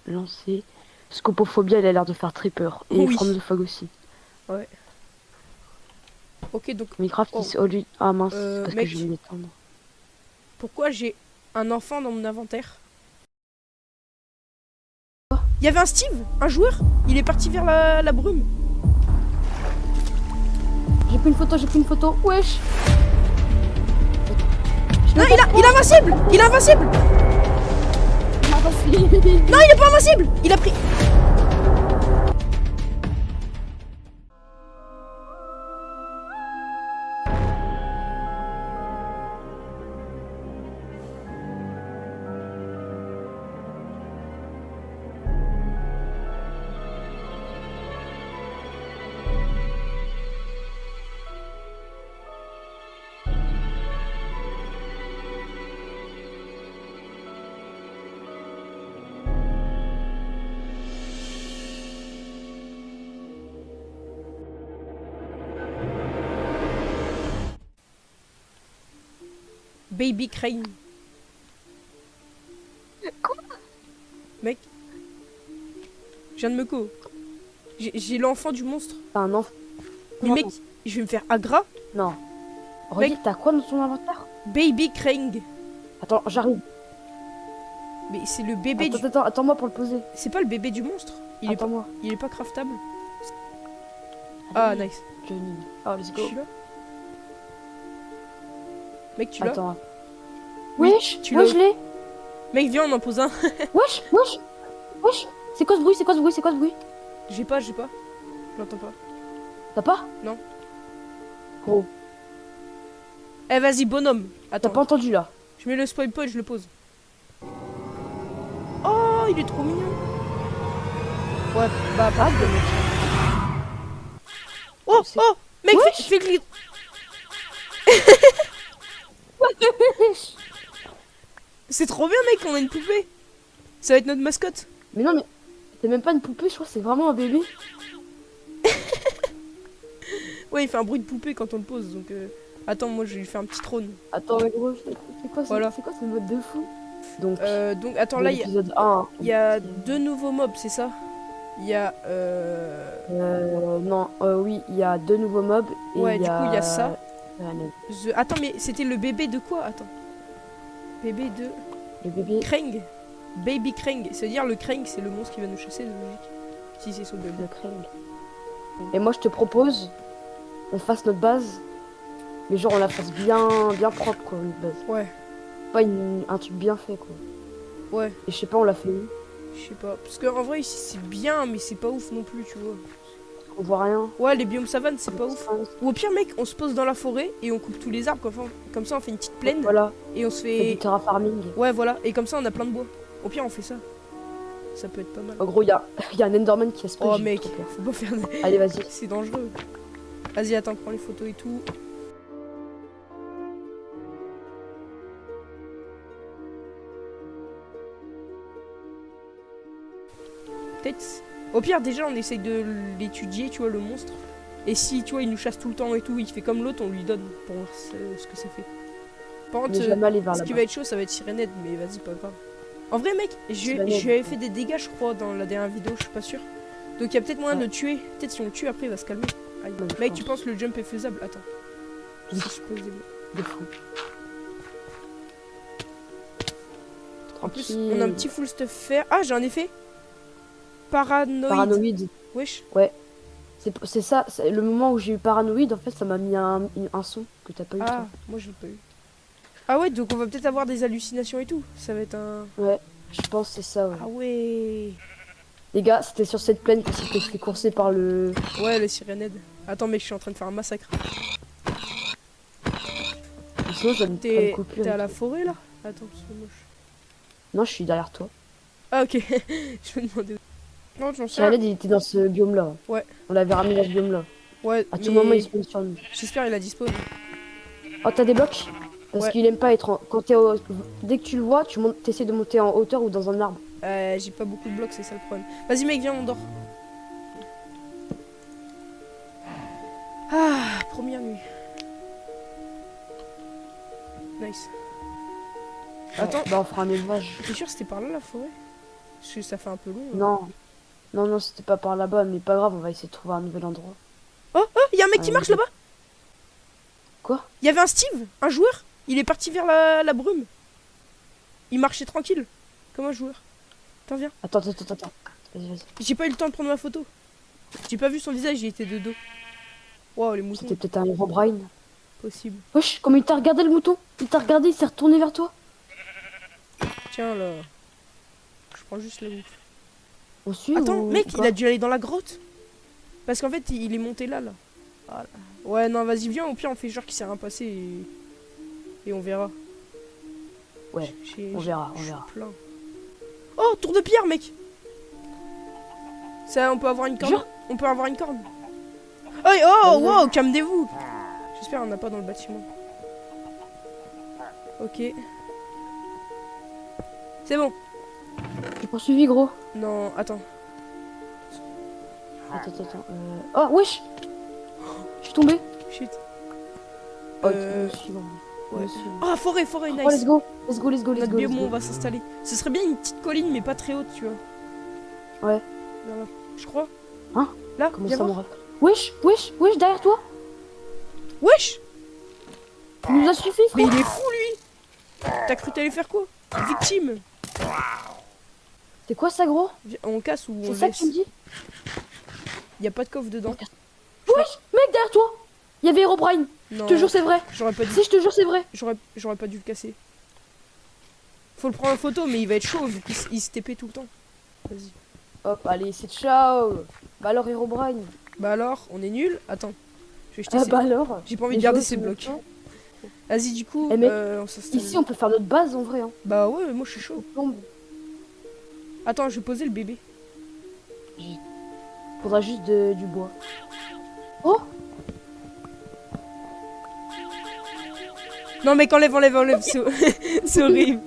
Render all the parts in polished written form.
lancer. Scopophobia, elle a l'air de faire très peur. Et Oui. From the Fog aussi. Ouais. Ok, donc... Minecraft, Oh, Ah mince, c'est parce que je mec, vais me détendre. pourquoi j'ai un enfant dans mon inventaire? Il y avait un Steve, un joueur. Il est parti vers la brume. J'ai pris une photo, j'ai pris une photo. Wesh. Non, il est invincible. Il est invincible. Non, il est pas invincible. Il a pris... Baby Crane. Quoi? Mec, je viens de me co. J'ai l'enfant du monstre. T'as un enfant. Mais mec, je vais me faire agra. Non. Redis, Mec. t'as quoi dans ton inventaire? Baby Crane. Attends, j'arrive. Mais c'est le bébé du... Attends-moi pour le poser. C'est pas le bébé du monstre. Attends-moi. Il est pas craftable. Ah, Allez, nice. Johnny. Oh, let's Je go. suis là. Mec, tu l'as? Attends. Oui, Wesh, tu ouais, l'as. je l'ai. Mec, viens, on en pose un. Wesh, wesh, wesh. C'est quoi ce bruit? C'est quoi ce bruit? C'est quoi ce bruit? J'ai pas. Je l'entends pas. T'as pas? Non. Gros, Eh, vas-y, bonhomme. t'as Attends. pas entendu là? Je mets le spoil point et je le pose. Oh, il est trop mignon. Ouais, bah, pas. Oh, C'est- oh, mec, Wesh. fais clic. C'est trop bien, mec, on a une poupée. Ça va être notre mascotte. Mais non, mais c'est même pas une poupée, je crois que c'est vraiment un bébé. Ouais, il fait un bruit de poupée quand on le pose, donc... Attends, moi, je vais lui faire un petit trône. Attends, mais gros, c'est quoi, Voilà. c'est quoi ce mode de fou? Donc, Attends, de là, l'épisode 1. il y a deux nouveaux mobs, c'est ça? Il y a... Non, oui, il y a 2 nouveaux mobs. Et Ouais, du coup, il y a ça. Le Attends, mais c'était le bébé de quoi? Attends. Bébé de... bébé. Krang. Baby Krang. C'est-à-dire le Krang, c'est le monstre qui va nous chasser de logique. Si c'est son bébé. Le Krang. Et moi, je te propose, on fasse notre base, mais genre on la fasse bien propre, quoi, notre base. Ouais, Pas un truc bien fait, quoi. ouais, Et je sais pas, on l'a fait où? je sais pas. Parce qu'en vrai, ici, c'est bien, mais c'est pas ouf non plus, tu vois. On voit rien. Ouais, les biomes savanes, c'est pas ouf. Ou au pire, mec, on se pose dans la forêt et on coupe tous les arbres, comme ça, on fait une petite plaine. Voilà, Et on se c'est du fait... terraforming. Ouais, voilà. Et comme ça, on a plein de bois. Au pire, on fait ça. Ça peut être pas mal. En gros, y a un Enderman qui a spawn. Oh, j'ai mec, trop peur. faut pas faire... Allez, vas-y. C'est dangereux. Vas-y, attends, prends les photos et tout. Peut-être... Au pire, déjà, on essaye de l'étudier, tu vois, le monstre. Et si, tu vois, il nous chasse tout le temps et tout, il fait comme l'autre, on lui donne pour voir ce que ça fait. Par contre, Mais jamais aller vers ce qui là-bas. va être chaud, ça va être Sirenette, mais vas-y, pas grave. En vrai, mec, Sirenette. je lui avais fait des dégâts, je crois, dans la dernière vidéo, je suis pas sûr. Donc il y a peut-être moyen de Ouais. le tuer. Peut-être si on le tue, après, il va se calmer. Aïe. Ouais, je Mec, pense. tu penses le jump est faisable? Attends. Oui. Si je pose des mots. De fou. En plus, Tranquille. on a un petit full stuff faire. Ah, j'ai un effet paranoïde. Paranoïde. Wesh. C'est ça, c'est le moment où j'ai eu paranoïde, en fait, ça m'a mis un son que t'as pas eu, Ah, toi. moi, je l'ai pas eu. Ah ouais, donc on va peut-être avoir des hallucinations et tout. Ça va être un... Ouais, je pense que c'est ça, ouais. Ah ouais. Les gars, c'était sur cette plaine que s'était fait courser par le... Ouais, le Sirenette. Attends, mec, je suis en train de faire un massacre. Sinon, ça me T'es couper. à la forêt, là? Attends, c'est moche. Non, je suis derrière toi. Ah, ok. Je me demandais... Non, j'en sais Sirenette, il était dans ce biome-là. Ouais. On l'avait ramené dans ce biome-là. Ouais, À tout moment, il spawn sur nous. J'espère il a dispo. Oh, t'as des blocs? Parce Ouais. qu'il aime pas être quand dès que tu le vois, t'essaies de monter en hauteur ou dans un arbre. J'ai pas beaucoup de blocs, c'est ça le problème. Vas-y, mec, viens, on dort. Ah, première nuit. Nice. Attends, Bah, on fera un élevage. t'es sûr que c'était par là la forêt? Parce que ça fait un peu long. Non. Non, non, c'était pas par là-bas, mais pas grave, on va essayer de trouver un nouvel endroit. Oh, oh, il y a un mec qui marche là-bas. Quoi? Il y avait un Steve, un joueur. Il est parti vers la brume. Il marchait tranquille, comme un joueur. Attends, viens. Attends. Vas-y, vas-y. J'ai pas eu le temps de prendre ma photo. J'ai pas vu son visage, il était de dos. Wow, les moutons. C'était peut-être un Herobrine. Possible. Wesh, comment il t'a regardé le mouton? Il t'a regardé, il s'est retourné vers toi. Tiens là. Je prends juste la bouffe. On suit Attends, ou mec, ou il pas? a dû aller dans la grotte. Parce qu'en fait, il est monté là. Voilà. Ouais, non, vas-y, viens. Au pire, on fait genre qu'il s'est rien passé et on verra. Ouais, J'ai- on verra, je on suis verra. plein. Oh, tour de pierre, mec. Ça, on peut avoir une corne. Jure. On peut avoir une corne. Oh, oh, Vas-y, wow, calmez-vous. J'espère qu'on n'a pas dans le bâtiment. Ok. C'est bon. J'ai poursuivi, gros. Non, attends. Attends. Oh, wesh! Je suis tombé. Shit. Oh, Euh, suivant. ouais. Me suivant. Ah, forêt, Oh, nice. let's go. Let's go. Notre biome, on va s'installer. Ce serait bien une petite colline, mais pas très haute, tu vois. Ouais. Vers là. Je crois. Hein? Là, Comment viens ça, mon voir. ref? Wesh, derrière toi. Wesh. Il nous a suffi, Mais frère. il est fou, lui. T'as cru t'allais faire quoi? Victime. C'est quoi ça, gros? On casse ou on C'est ça que laisse? tu me dis? Y a pas de coffre dedans. Wesh, mec, derrière toi. Il y avait Herobrine. Je Non, te jure, c'est vrai. j'aurais pas dû. Si, je te jure, c'est vrai. J'aurais pas dû le casser. Faut le prendre en photo, mais il va être chaud vu qu'il se TP tout le temps. Vas-y. Hop, allez, c'est ciao. Bah alors, Herobrine. Bah alors, on est nul. Attends. Je vais jeter Ah ces... bah alors. J'ai pas envie Les de garder joueurs ces sont blocs. méchants. Vas-y, du coup, Eh, mais on s'installe. Ici, on peut faire notre base en vrai. Hein. Bah ouais, moi je suis chaud. Plombe. Attends, je vais poser le bébé. Faudra juste du bois. Oh, Non, mec, enlève. C'est horrible.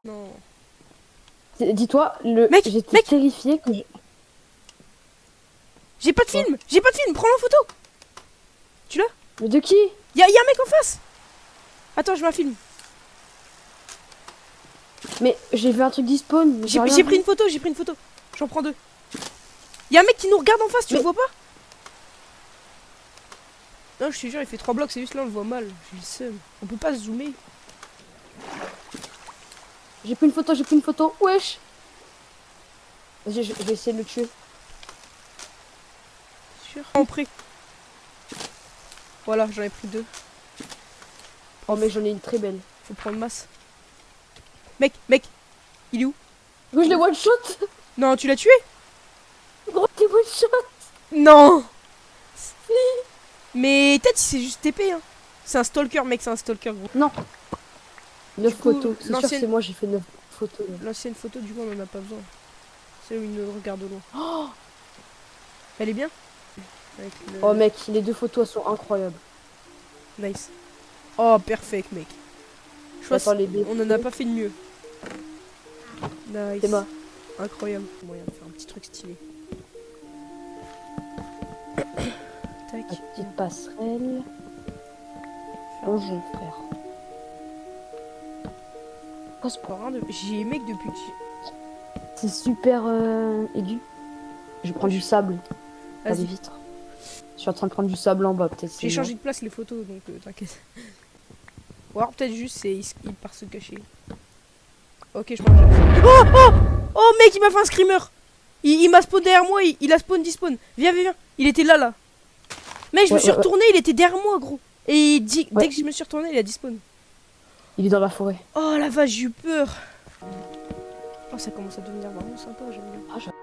Non. dis-toi, Mec, j'étais mec. terrifié que je... J'ai pas de film. J'ai pas de film. Prends-le en photo. Tu l'as? Mais de qui? Y'a un mec en face. Attends, je mets un film. Mais j'ai vu un truc despawn. mais J'ai rien pris vu. une photo. J'en prends deux. Y'a un mec qui nous regarde en face. Tu Mais- le vois pas? Non, je te jure, il fait 3 blocs. C'est juste là, on le voit mal. J'ai le seum. On peut pas zoomer. J'ai pris une photo. Wesh. Vas-y, je vais essayer de le tuer. Sûr. En prêt. Voilà, j'en ai pris 2. Oh, mais j'en ai une très belle. Faut prendre masse. Mec, il est où? Gros, je l'ai one shot. Non, tu l'as tué? Gros, t'es one shot. Non. Mais peut-être c'est juste TP, hein. C'est un stalker, mec, c'est un stalker, gros. Non. 9 coup, photos. C'est sûr, l'ancienne- c'est moi, j'ai fait 9 photos. Là. L'ancienne photo, du coup, on en a pas besoin. C'est où il nous regarde de loin. Oh, Elle est bien? Avec le... oh, mec, les 2 photos elles sont incroyables. Nice. Oh, perfect, mec. Je pense Attends, les bébés. on en a pas fait de mieux. Nice. C'est moi. Incroyable. Moyen de faire un petit truc stylé. Tac. La petite passerelle. Bonjour, frère. Passe pas. Encore un de... J'ai mec depuis que j'ai... C'est super aigu. Je prends du sable. Pas des Vas-y. vitres. Je suis en train de prendre du sable en bas, peut-être. J'ai c'est changé de place les photos, donc t'inquiète. Ou alors peut-être juste c'est il part se cacher. Ok, je mange. Oh mec, il m'a fait un screamer. Il m'a spawn derrière moi, il a spawn, despawn. Viens. Il était là. Mec, je me Ouais, suis ouais, retourné, il était derrière moi, gros. Et dès Ouais. que je me suis retourné, il a despawn. Il est dans la forêt. Oh la vache, j'ai eu peur. Oh, ça commence à devenir vraiment sympa, j'aime bien. Ah, j'adore.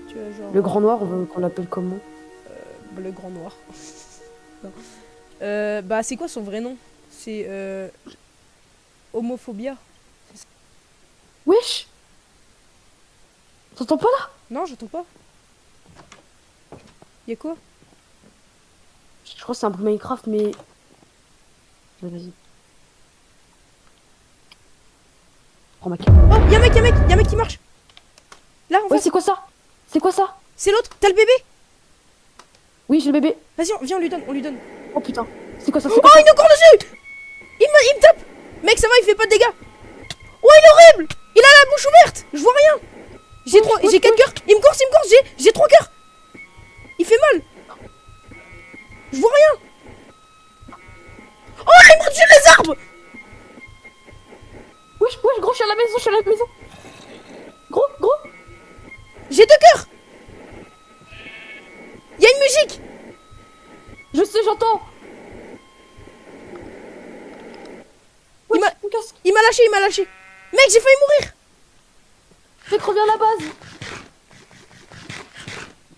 Tu vois, genre. Le grand noir, on veut qu'on l'appelle comment? Le grand noir. Non. Bah, c'est quoi son vrai nom? C'est Homophobia. Wesh! T'entends pas là? Non, j'entends pas. Y'a quoi? Je crois que c'est un peu Minecraft, mais. Ouais, vas-y. Prends ma caméra. Oh, y'a un mec qui marche. Là, en Ouais, face. c'est quoi ça? C'est quoi ça? C'est l'autre. T'as le bébé? Oui, j'ai le bébé. Vas-y, viens, on lui donne. Oh putain. C'est quoi ça? Oh, C'est quoi il est encore dessus! Il me tape! Mec, ça va, il fait pas de dégâts. Oh, il est horrible! Il a la bouche ouverte! Je vois rien! J'ai 4 cœurs! Il me course! J'ai 3 cœurs! Il fait mal! Je vois rien! Oh, il me tue les arbres! Wesh, gros, je suis à la maison, Gros. J'ai 2 cœurs! Y'a une musique! Je sais, j'entends. Il m'a- Mon casque. Il m'a lâché! Mec, j'ai failli mourir! Mec, reviens à la base.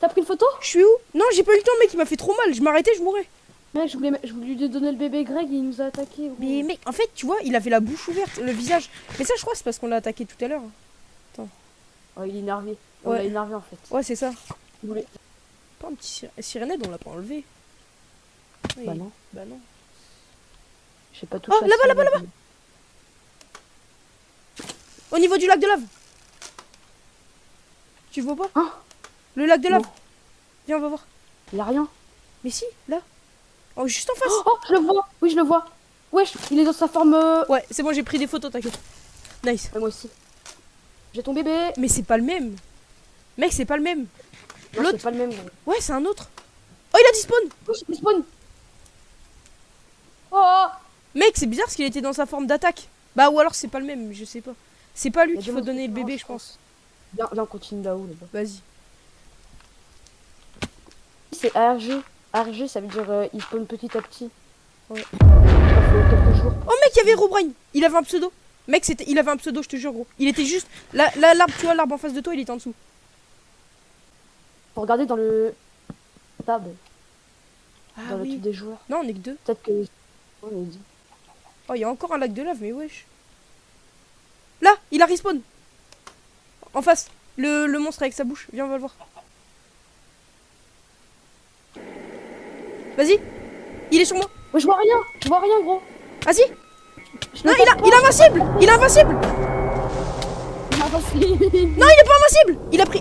T'as pris une photo? Je suis où? Non, j'ai pas eu le temps, mec, il m'a fait trop mal. Je m'arrêtais, je mourais. Mec, je voulais lui donner le bébé Greg et il nous a attaqué. Gros. Mais mec, en fait, tu vois, il avait la bouche ouverte, le visage. Mais ça, je crois, c'est parce qu'on l'a attaqué tout à l'heure. Oh, il est énervé. On Ouais. l'a énervé en fait. Ouais, c'est ça. Il voulait- Pas un petit sirénède, on l'a pas enlevé. Oui. Bah non, Bah non. je sais pas tout. Oh, là-bas. Au niveau du lac de lave. Tu vois pas? Hein? Le lac de lave. Non. Viens, on va voir. Il y a rien. Mais si, là. Oh, juste en face. Oh, je le vois. Oui, je le vois. Wesh, il est dans sa forme. Ouais, c'est bon, j'ai pris des photos, t'inquiète. Nice. Ouais, moi aussi. J'ai ton bébé. Mais c'est pas le même. Mec, c'est pas le même. Non, L'autre. c'est pas le même. Gros. Ouais, c'est un autre. Oh, il a dit spawn. Wesh, il spawn. Oh. Mec, c'est bizarre parce qu'il était dans sa forme d'attaque. Bah, ou alors c'est pas le même, je sais pas. C'est pas lui Il y a qu'il du faut monde donner le différent, bébé, je je pense. Viens, on continue là-haut. Là-bas. Vas-y. C'est ARG. ARG, ça veut dire il spawn petit à petit. Ouais. Ça fait quelques jours. Oh, mec, il y avait Herobrine. Il avait un pseudo. Mec, il avait un pseudo, je te jure, gros. Il était juste. Là, l'arbre, tu vois, l'arbre en face de toi, il était en dessous. Faut regarder dans le tab, Ah dans le oui. truc des joueurs. Non, on est que 2. Peut-être que. On est dit. Oh, il y a encore un lac de lave, mais wesh. Là, il a respawn. En face. Le monstre avec sa bouche. Viens, on va le voir. Vas-y. Il est sur moi. Ouais, je vois rien, gros. Vas-y. Je Non, le vois il est invincible. Il est invincible. pas. Non, il est pas invincible. Il a pris.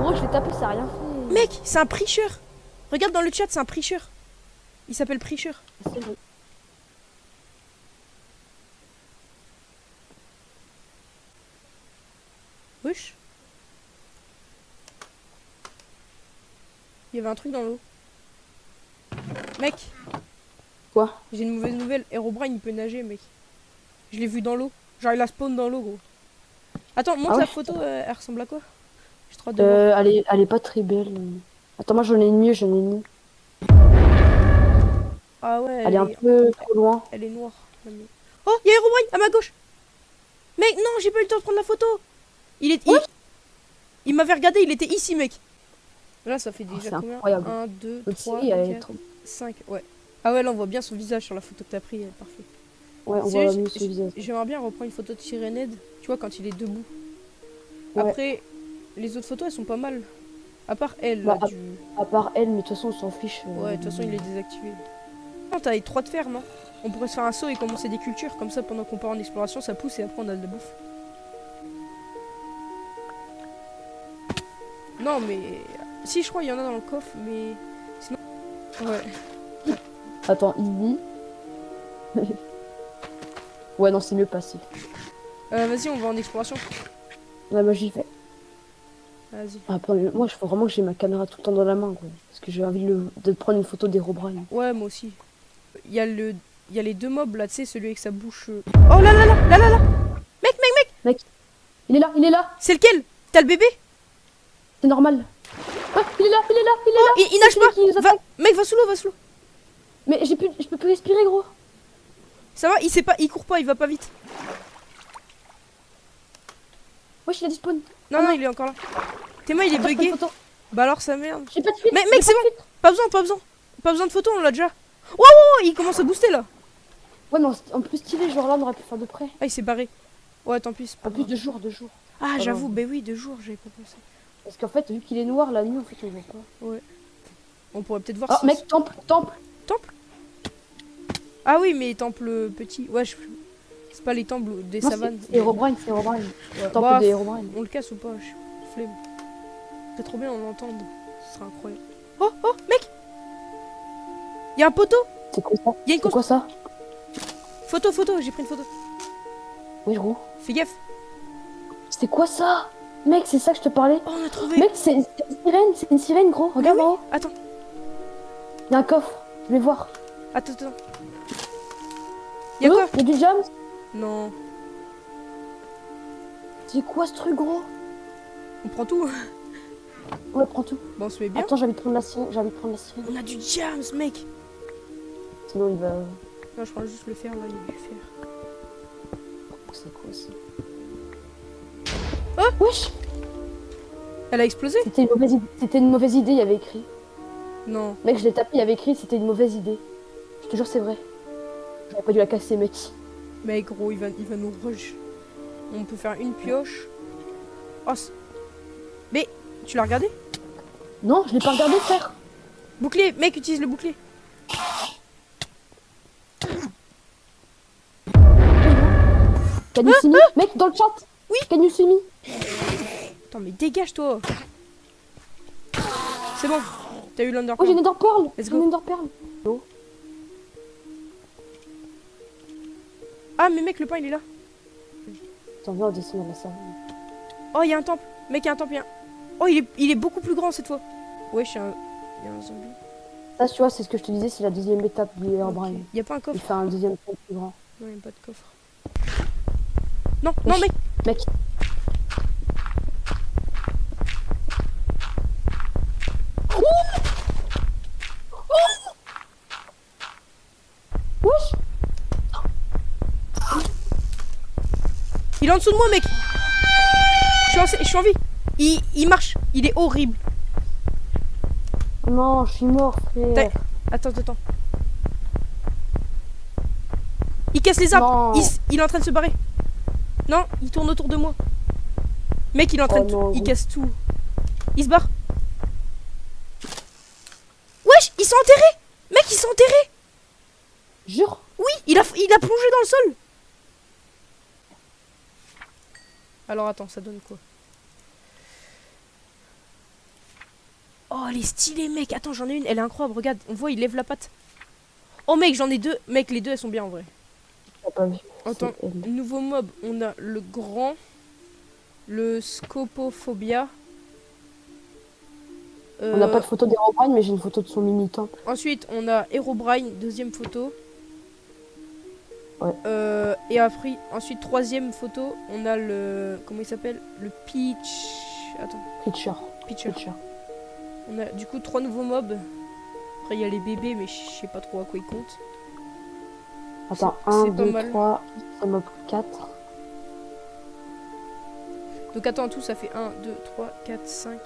Gros, je l'ai tapé, ça a rien fait. Mec, c'est un tricheur. Regarde dans le chat, c'est un tricheur. Il s'appelle tricheur. C'est bon. Wesh. Il y avait un truc dans l'eau. Mec, Quoi? j'ai une mauvaise nouvelle. Herobrine, il peut nager, mec. Je l'ai vu dans l'eau. Genre, il a spawn dans l'eau, gros. Attends, montre Ah ouais. la photo, elle ressemble à quoi? J'ai trop hâte de voir. Elle est pas très belle. Attends, moi j'en ai une mieux, j'en ai une. Ah ouais, Elle est un peu trop loin. elle est noire. Oh, il y a Herobrine à ma gauche. Mec, non, j'ai pas eu le temps de prendre la photo. Il m'avait regardé, il était ici, mec. Là, ça fait Oh, déjà c'est combien? incroyable. 1, 2, Notre 3, série, elle est 4, trop. 5. Ouais. Ah ouais, là, on voit bien son visage sur la photo que t'as pris. Parfait. Ouais, on C'est voit juste- mieux ce visage. J'aimerais bien reprendre une photo de Sirened. Tu vois, quand il est debout. Ouais. Après, les autres photos, elles sont pas mal. À part elle, Bah, là, À part elle, mais de toute façon, on s'en fiche. Ouais, de toute façon, il est désactivé. Non, t'as les 3 de fer, non? On pourrait se faire un saut et commencer des cultures. Comme ça, pendant qu'on part en exploration, ça pousse et après, on a de la bouffe. Non, mais... Si, je crois qu'il y en a dans le coffre, mais... Sinon... Ouais. Attends, il dit. Ouais, non, c'est mieux passif. Vas-y, on va en exploration. Ouais, moi j'y vais. Vas-y. Après, moi, il faut vraiment que j'ai ma caméra tout le temps dans la main, quoi. Parce que j'ai envie de prendre une photo d'Herobrine. Ouais, moi aussi. Il y a les 2 mobs, là, tu sais, celui avec sa bouche... Oh, là, là, là, là, là, là. Mec. Il est là. C'est lequel? T'as le bébé? C'est normal. Ah, il est là. Oh, il nage C'est lui pas. qui nous Va... attaque. Mec, va sous l'eau, va sous l'eau. Mais je peux plus respirer, gros. Ça va, il sait pas, il court pas, il va pas vite. Wesh, il a dit spawn. Non, non, il est encore là. Théma, il est Attends, je prends bugué. une photo. Bah alors, ça merde. J'ai pas de fuite. Mais j'ai mec, pas c'est de bon. fuite. Pas besoin, pas besoin. Pas besoin de photo, on l'a déjà. Wow, wow, il commence à booster là. Ouais, mais en plus stylé, genre là, on aurait pu faire de près. Ah, il s'est barré. Ouais, tant pis. c'est pas En plus grave. de jour, de jour. Ah, Ah, j'avoue, non. bah oui, 2 jours, j'avais pas pensé. Parce qu'en fait, vu qu'il est noir, la nuit, en fait, on voit pas. On pourrait peut-être voir Ah, si. mec, temple. Temple. Ah oui, mais temple petit. Ouais, c'est pas les temples des Non, savanes. c'est Herobrine, c'est Herobrine. Ouais. Temple Bah, des Herobrine. on le casse ou pas? Flemme. C'est trop bien, on l'entend. Ce sera incroyable. Oh, oh, mec! Il y a un poteau! C'est quoi ça? Il y a une C'est quoi ça? photo, j'ai pris une photo. Oui, gros. Fais gaffe. C'était quoi ça? Mec, c'est ça que je te parlais. Oh, on a trouvé. Mec, c'est une sirène, c'est une sirène, gros. Mais Regarde oui. en haut. Attends, Il y a un coffre. Je vais voir. attends. Y'a quoi? Il y a du jam. Non. C'est quoi ce truc, gros? On prend tout. Ouais, prends tout. Bon, on se met bien. Attends, j'ai envie de prendre la sirène. J'ai envie de prendre la sirène. On a du jams, mec. Sinon, il va. Non, je prends juste le fer là, il y a du fer. C'est quoi ça? Oh! Wesh! Elle a explosé? C'était une mauvaise idée. C'était une mauvaise idée, il y avait écrit. Non. Mec, je l'ai tapé, il y avait écrit, c'était une mauvaise idée. Je te jure, c'est vrai. J'aurais pas dû la casser, mec. Mec, gros, il va nous rush. On peut faire une pioche. Oh, mais, tu l'as regardé? Non, je l'ai pas regardé, frère. Bouclier, mec, utilise le bouclier. Can you see me? Mec, dans le chat. Oui. Can you see me? Attends, mais dégage-toi. C'est bon, t'as eu l'Under Oh, j'ai Pearl. une Ender Pearl. Let's J'ai go. une Ender Pearl. Oh. Ah, mais mec, le pain, il est là. Attends, viens, on descend dans la salle. Oh, il y a un temple. Mec, il y a un temple. Oh, il est beaucoup plus grand cette fois. Ouais, il y a un zombie. Ça, tu vois, c'est ce que je te disais, c'est la deuxième étape du Herobrine. Ok. Il y a pas un Il coffre? fait un deuxième temple plus grand. Non, il n'y a pas de coffre. Non, non, Wesh. mec. Mec. Wesh. Il est en dessous de moi, mec. Je suis en vie. Il marche. Il est horrible. Non, je suis mort, frère. Attends. Il casse les arbres. Non. Il est en train de se barrer. Non, il tourne autour de moi. Mec, il est en train Oh de non, il gros. casse tout. Il se barre. Wesh, ils sont enterrés. Mec, ils sont enterrés. Jure. Oui, il a plongé dans le sol. Alors attends, ça donne quoi? Oh, elle est stylée, mec. Attends, j'en ai une. Elle est incroyable. Regarde, on voit, il lève la patte. Oh, mec, j'en ai 2. Mec, les 2, elles sont bien en vrai. T'as pas vu. Attends, C'est elle. nouveau mob. On a le grand. Le Scopophobia. On n'a pas de photo d'Herobrine, mais j'ai une photo de son mini temple. Ensuite, on a Herobrine, deuxième photo. Ouais. Et après, ensuite, troisième photo, on a le... Comment il s'appelle? Le Peach... Attends, Pitcher. Pitcher. Pitcher. On a du coup 3 nouveaux mobs. Après, il y a les bébés, mais je sais pas trop à quoi ils comptent. Attends, C'est 1, pas 2, mal. 3, ça m'a 4. Donc attends, en tout, ça fait 1, 2, 3, 4, 5...